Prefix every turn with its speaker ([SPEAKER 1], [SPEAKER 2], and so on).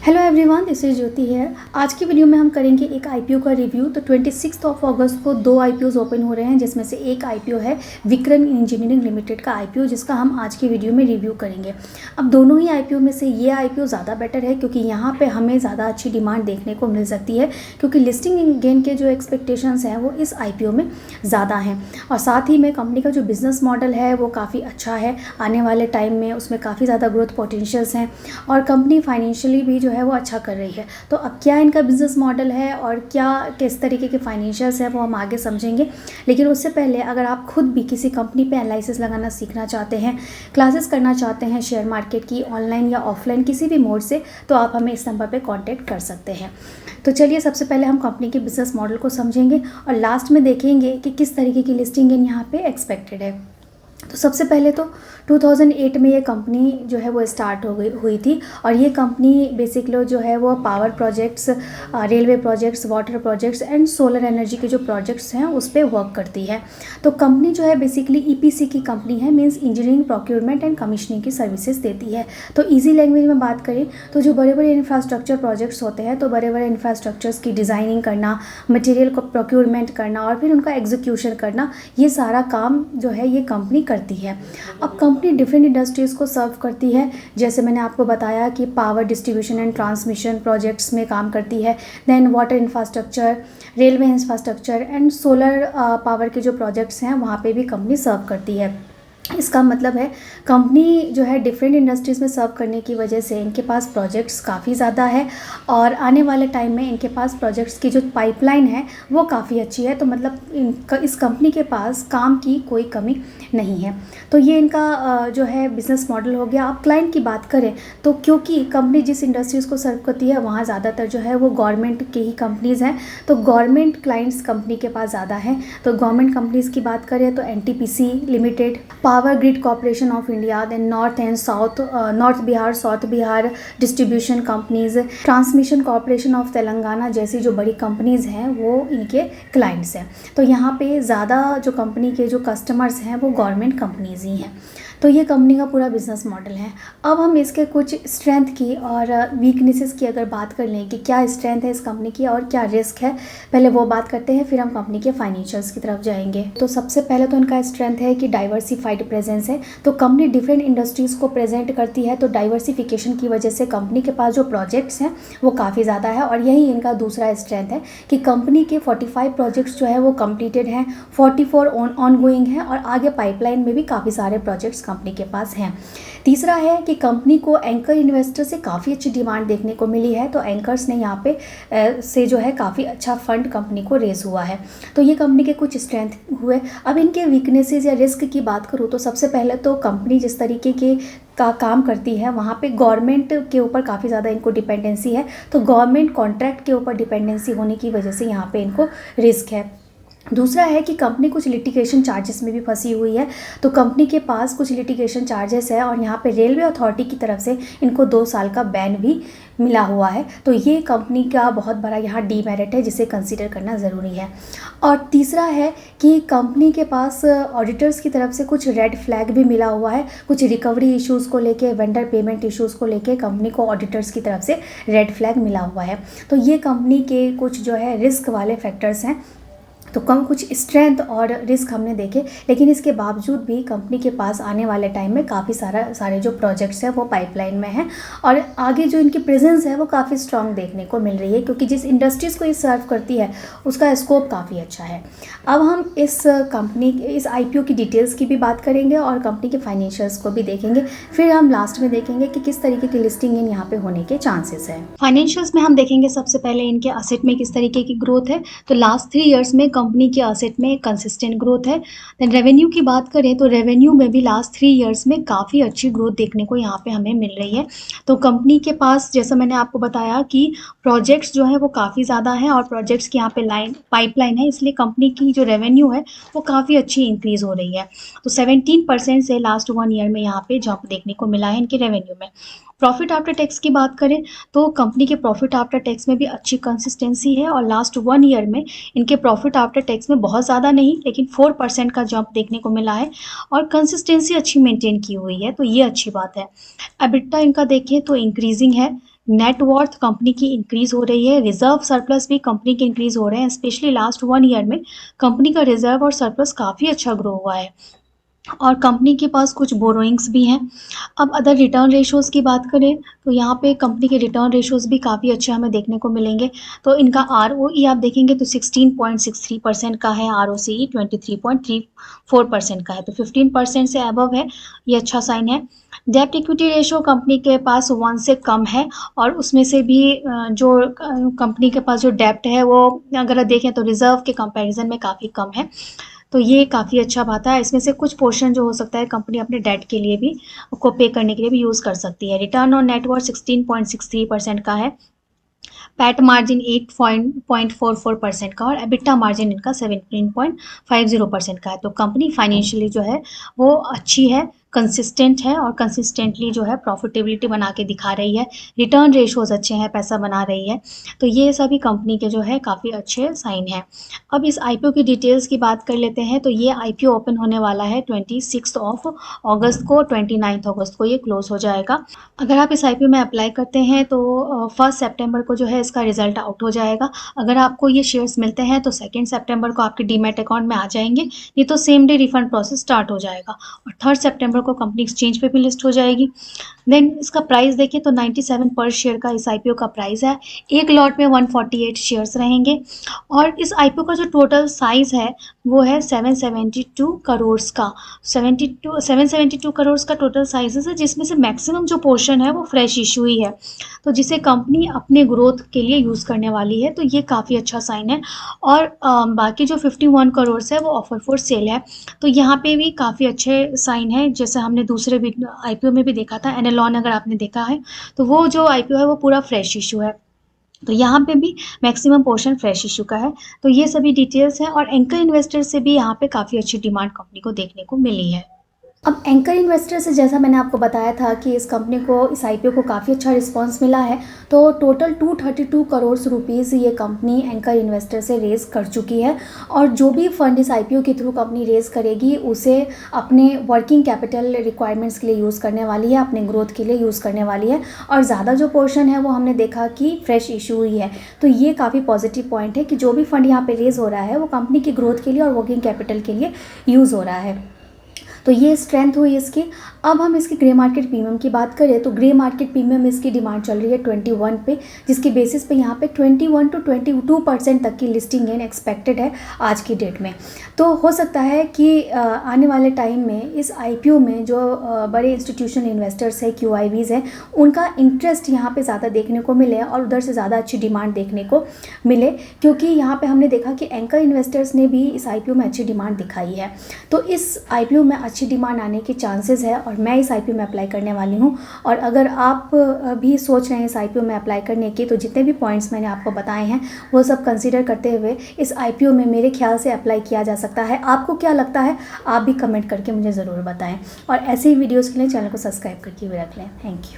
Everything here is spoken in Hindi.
[SPEAKER 1] हेलो एवरीवन, दिस इज ज्योति है। आज की वीडियो में हम करेंगे एक आईपीओ का रिव्यू। तो 26 अगस्त को दो आईपीओज ओपन हो रहे हैं, जिसमें से एक आईपीओ है विक्रम इंजीनियरिंग लिमिटेड का आईपीओ, जिसका हम आज की वीडियो में रिव्यू करेंगे। अब दोनों ही आईपीओ में से ये आईपीओ ज़्यादा बेटर है, क्योंकि यहाँ पे हमें ज़्यादा अच्छी डिमांड देखने को मिल सकती है, क्योंकि लिस्टिंग गेन के जो एक्सपेक्टेशंस हैं वो इस आईपीओ में ज़्यादा हैं। और साथ ही में कंपनी का जो बिज़नेस मॉडल है वो काफ़ी अच्छा है। आने वाले टाइम में उसमें काफ़ी ज़्यादा ग्रोथ पोटेंशियल्स हैं और कंपनी फाइनेंशियली भी जो है वो अच्छा कर रही है। तो अब क्या इनका बिजनेस मॉडल है और क्या किस तरीके के फाइनेंशियल्स है वो हम आगे समझेंगे। लेकिन उससे पहले अगर आप खुद भी किसी कंपनी पे एनालिसिस लगाना सीखना चाहते हैं, क्लासेस करना चाहते हैं शेयर मार्केट की, ऑनलाइन या ऑफलाइन किसी भी मोड से, तो आप हमें इस नंबर पे कांटेक्ट कर सकते हैं। तो चलिए सबसे पहले हम कंपनी के बिजनेस मॉडल को समझेंगे और लास्ट में देखेंगे कि किस तरीके की लिस्टिंग इन यहाँ पे एक्सपेक्टेड है। तो सबसे पहले तो 2008 में ये कंपनी जो है वो स्टार्ट हुई थी। और ये कंपनी बेसिकली जो है वो power projects, railway projects, water projects and solar energy के जो प्रोजेक्ट्स हैं उस पर वर्क करती है। तो कंपनी जो है बेसिकली ईपीसी की कंपनी है, means engineering procurement and commissioning की सर्विसेज देती है। तो ईजी लैंग्वेज में बात करें तो जो बड़े बड़े इंफ्रास्ट्रक्चर प्रोजेक्ट्स होते हैं, तो बड़े बड़े इंफ्रास्ट्रक्चर्स की डिज़ाइनिंग करना, मटेरियल को प्रोक्योरमेंट करना और फिर उनका एग्जीक्यूशन करना, ये सारा काम जो है ये कंपनी करती है। अब कंपनी डिफरेंट इंडस्ट्रीज़ को सर्व करती है। जैसे मैंने आपको बताया कि power distribution and transmission projects में काम करती है, then water infrastructure, railway infrastructure and solar power के जो प्रोजेक्ट्स हैं वहाँ पे भी कंपनी सर्व करती है। इसका मतलब है कंपनी जो है डिफरेंट इंडस्ट्रीज़ में सर्व करने की वजह से इनके पास प्रोजेक्ट्स काफ़ी ज़्यादा है और आने वाले टाइम में इनके पास प्रोजेक्ट्स की जो पाइपलाइन है वो काफ़ी अच्छी है। तो मतलब इस कंपनी के पास काम की कोई कमी नहीं है। तो ये इनका जो है बिज़नेस मॉडल हो गया। अब क्लाइंट की बात करें तो क्योंकि कंपनी जिस इंडस्ट्रीज़ को सर्व करती है वहाँ ज़्यादातर जो है वो गवर्नमेंट की ही कंपनीज़ हैं, तो गवर्नमेंट क्लाइंट्स कंपनी के पास ज़्यादा हैं। तो गवर्नमेंट कंपनीज़ की बात करें तो NTPC limited, power grid corporation of India, then north and south, north Bihar, south Bihar distribution companies, transmission corporation of Telangana जैसी जो बड़ी कंपनीज हैं वो इनके क्लाइंट्स हैं। तो यहाँ पे ज़्यादा जो कंपनी के जो कस्टमर्स हैं वो गवर्नमेंट कंपनीज ही हैं। तो ये कंपनी का पूरा बिजनेस मॉडल है। अब हम इसके कुछ स्ट्रेंथ की और वीकनेसेस की अगर बात कर लें कि क्या स्ट्रेंथ है इस कंपनी की और क्या रिस्क है, पहले वो बात करते हैं, फिर हम कंपनी के फाइनेंशियल्स की तरफ जाएंगे। तो सबसे पहले तो इनका स्ट्रेंथ है कि डाइवर्सिफाइड प्रेजेंस है। तो कंपनी डिफरेंट इंडस्ट्रीज़ को प्रेजेंट करती है, तो डाइवर्सिफिकेशन की वजह से कंपनी के पास जो प्रोजेक्ट्स हैं वो काफ़ी ज़्यादा है। और यही इनका दूसरा स्ट्रेंथ है कि कंपनी के 45 प्रोजेक्ट्स जो है वो कंप्लीटेड हैं, 44 ऑन गोइंग हैं और आगे पाइपलाइन में भी काफ़ी सारे प्रोजेक्ट्स कंपनी के पास हैं। तीसरा है कि कंपनी को एंकर इन्वेस्टर से काफ़ी अच्छी डिमांड देखने को मिली है। तो एंकर्स ने यहाँ पे से जो है काफ़ी अच्छा फंड कंपनी को रेज हुआ है। तो ये कंपनी के कुछ स्ट्रेंथ हुए। अब इनके वीकनेसेस या रिस्क की बात करूँ तो सबसे पहले तो कंपनी जिस तरीके के का काम करती है वहाँ पे गवर्नमेंट के ऊपर काफ़ी ज़्यादा इनको डिपेंडेंसी है। तो गवर्नमेंट कॉन्ट्रैक्ट के ऊपर डिपेंडेंसी होने की वजह से यहाँ पे इनको रिस्क है। दूसरा है कि कंपनी कुछ लिटिगेशन चार्जेस में भी फंसी हुई है। तो कंपनी के पास कुछ लिटिगेशन चार्जेस है और यहाँ पे रेलवे अथॉरिटी की तरफ से इनको 2 साल का बैन भी मिला हुआ है। तो ये कंपनी का बहुत बड़ा यहाँ डीमेरिट है जिसे कंसीडर करना ज़रूरी है। और तीसरा है कि कंपनी के पास ऑडिटर्स की तरफ से कुछ रेड फ्लैग भी मिला हुआ है। कुछ रिकवरी इश्यूज़ को लेके, वेंडर पेमेंट इश्यूज़ को लेके कंपनी को ऑडिटर्स की तरफ से रेड फ्लैग मिला हुआ है। तो ये कंपनी के कुछ जो है रिस्क वाले फैक्टर्स हैं। तो कम कुछ स्ट्रेंथ और रिस्क हमने देखे, लेकिन इसके बावजूद भी कंपनी के पास आने वाले टाइम में काफ़ी सारे जो प्रोजेक्ट्स हैं वो पाइपलाइन में हैं और आगे जो इनकी प्रेजेंस है वो काफ़ी स्ट्रांग देखने को मिल रही है, क्योंकि जिस इंडस्ट्रीज़ को ये सर्व करती है उसका स्कोप काफ़ी अच्छा है। अब हम इस कंपनी, इस आईपीओ की डिटेल्स की भी बात करेंगे और कंपनी के फाइनेंशियल्स को भी देखेंगे। फिर हम लास्ट में देखेंगे कि किस तरीके की लिस्टिंग इन यहाँ पे होने के चांसेस है। फाइनेंशियल्स में हम देखेंगे सबसे पहले इनके असेट में किस तरीके की ग्रोथ है। तो लास्ट 3 ईयर्स में कंपनी के असेट में कंसिस्टेंट ग्रोथ है। देन रेवेन्यू की बात करें तो रेवेन्यू में भी लास्ट 3 ईयर्स में काफ़ी अच्छी ग्रोथ देखने को यहाँ पे हमें मिल रही है। तो कंपनी के पास जैसा मैंने आपको बताया कि प्रोजेक्ट्स जो है वो काफ़ी ज़्यादा हैं और प्रोजेक्ट्स की यहाँ पे पाइपलाइन है, इसलिए कंपनी की जो रेवेन्यू है वो काफ़ी अच्छी इंक्रीज़ हो रही है। तो 17% से लास्ट 1 ईयर में यहाँ पे जंप देखने को मिला है इनके रेवेन्यू में। प्रॉफिट आफ्टर टैक्स की बात करें तो कंपनी के प्रॉफिट आफ्टर टैक्स में भी अच्छी कंसिस्टेंसी है और लास्ट 1 ईयर में इनके प्रॉफिट आफ्टर टैक्स में बहुत ज़्यादा नहीं लेकिन 4% का जंप देखने को मिला है और कंसिस्टेंसी अच्छी मेंटेन की हुई है, तो ये अच्छी बात है। एबिटा इनका देखें तो इंक्रीजिंग है, नेट वर्थ कंपनी की इंक्रीज हो रही है, रिजर्व सरप्लस भी कंपनी के इंक्रीज हो रहे हैं। स्पेशली लास्ट 1 ईयर में कंपनी का रिजर्व और सरप्लस काफ़ी अच्छा ग्रो हुआ है और कंपनी के पास कुछ बोरोइंग्स भी हैं। अब अदर रिटर्न रेशियोज़ की बात करें तो यहाँ पे कंपनी के रिटर्न रेशियोज़ भी काफ़ी अच्छे हमें देखने को मिलेंगे। तो इनका आरओई आप देखेंगे तो 16.63% का है, आरओसीई 23.34% का है, तो 15% से अबव है, ये अच्छा साइन है। डेब्ट इक्विटी रेशियो कंपनी के पास 1 से कम है और उसमें से भी जो कंपनी के पास जो डेब्ट है वो अगर देखें तो रिज़र्व के कंपैरिजन में काफ़ी कम है, तो ये काफ़ी अच्छा बात है। इसमें से कुछ पोर्शन जो हो सकता है कंपनी अपने डेट के लिए भी को पे करने के लिए भी यूज़ कर सकती है। रिटर्न ऑन नेटवर्थ 16.63% का है, पैट मार्जिन 8.44% का और एबिटा मार्जिन इनका 17.50% का है। तो कंपनी फाइनेंशियली जो है वो अच्छी है, कंसिस्टेंट है और कंसिस्टेंटली जो है प्रॉफिटेबिलिटी बना के दिखा रही है, रिटर्न रेशियोज़ अच्छे हैं, पैसा बना रही है, तो ये सभी कंपनी के जो है काफ़ी अच्छे साइन हैं। अब इस आईपीओ की डिटेल्स की बात कर लेते हैं। तो ये आईपीओ ओपन होने वाला है 26 अगस्त को, 29 अगस्त को ये क्लोज हो जाएगा। अगर आप इस आईपीओ में अप्लाई करते हैं तो 1 सितंबर को जो है इसका रिजल्ट आउट हो जाएगा। अगर आपको ये शेयर्स मिलते हैं तो 2 सितंबर को आपके डीमैट अकाउंट में आ जाएंगे, नहीं तो same day refund process start हो जाएगा और 3 सितंबर को कंपनी एक्सचेंज पे भी लिस्ट हो जाएगी। देन इसका प्राइस देखें तो 97 पर शेयर का इस आईपीओ का प्राइस है। एक लॉट में 148 शेयर्स रहेंगे और इस आईपीओ का जो टोटल साइज़ है वो है 772 करोड़ का। 772 करोड़ का टोटल साइज़ है, जिसमें से मैक्सिमम जो पोर्शन है वो फ्रेश इशू ही है, तो जिसे कंपनी अपने ग्रोथ के लिए यूज़ करने वाली है, तो ये काफ़ी अच्छा साइन है। और बाकी जो 51 करोड़ है वो ऑफर फॉर सेल है, तो यहाँ पे भी काफ़ी अच्छे साइन है, जैसे हमने दूसरे भी आईपीओ में भी देखा था। एनालॉन अगर आपने देखा है तो वो जो आईपीओ है वो पूरा फ्रेश इशू है, तो यहाँ पे भी मैक्सिमम पोर्शन फ्रेश इशू का है। तो ये सभी डिटेल्स हैं और एंकर इन्वेस्टर से भी यहाँ पे काफ़ी अच्छी डिमांड कंपनी को देखने को मिली है। अब एंकर इन्वेस्टर से जैसा मैंने आपको बताया था कि इस कंपनी को, इस आईपीओ को काफ़ी अच्छा रिस्पांस मिला है, तो टोटल 232 करोड़ रुपीज़ ये कंपनी एंकर इन्वेस्टर से रेज़ कर चुकी है और जो भी फंड इस आईपीओ के थ्रू कंपनी रेज़ करेगी उसे अपने वर्किंग कैपिटल रिक्वायरमेंट्स के लिए यूज़ करने वाली है, अपने ग्रोथ के लिए यूज़ करने वाली है और ज़्यादा जो पोर्शन है वो हमने देखा कि फ्रेश इशू ही है। तो ये काफ़ी पॉजिटिव पॉइंट है कि जो भी फंड यहाँ पे रेज़ हो रहा है वो कंपनी की ग्रोथ के लिए और वर्किंग कैपिटल के लिए यूज़ हो रहा है, तो ये स्ट्रेंथ हुई इसकी। अब हम इसकी ग्रे मार्केट प्रीमियम की बात करें तो ग्रे मार्केट प्रीमियम इसकी डिमांड चल रही है 21 पे, जिसकी बेसिस पे यहाँ पे 21 to 22% तक की लिस्टिंग गेन एक्सपेक्टेड है आज की डेट में। तो हो सकता है कि आने वाले टाइम में इस आईपीओ में जो बड़े इंस्टीट्यूशनल इन्वेस्टर्स हैं, QIVs हैं, उनका इंटरेस्ट यहाँ पे ज़्यादा देखने को मिले और उधर से ज़्यादा अच्छी डिमांड देखने को मिले, क्योंकि यहाँ पे हमने देखा कि एंकर इन्वेस्टर्स ने भी इस आईपीओ में अच्छी डिमांड दिखाई है, तो इस आईपीओ में अच्छी डिमांड आने के चांसेस है और मैं इस आईपीओ में अप्लाई करने वाली हूँ। और अगर आप भी सोच रहे हैं इस आईपीओ में अप्लाई करने की, तो जितने भी पॉइंट्स मैंने आपको बताए हैं वो सब कंसीडर करते हुए इस आईपीओ में मेरे ख्याल से अप्लाई किया जा सकता है। आपको क्या लगता है आप भी कमेंट करके मुझे ज़रूर बताएं और ऐसे ही वीडियोज़ के लिए चैनल को सब्सक्राइब करके हुए रख लें। Thank you.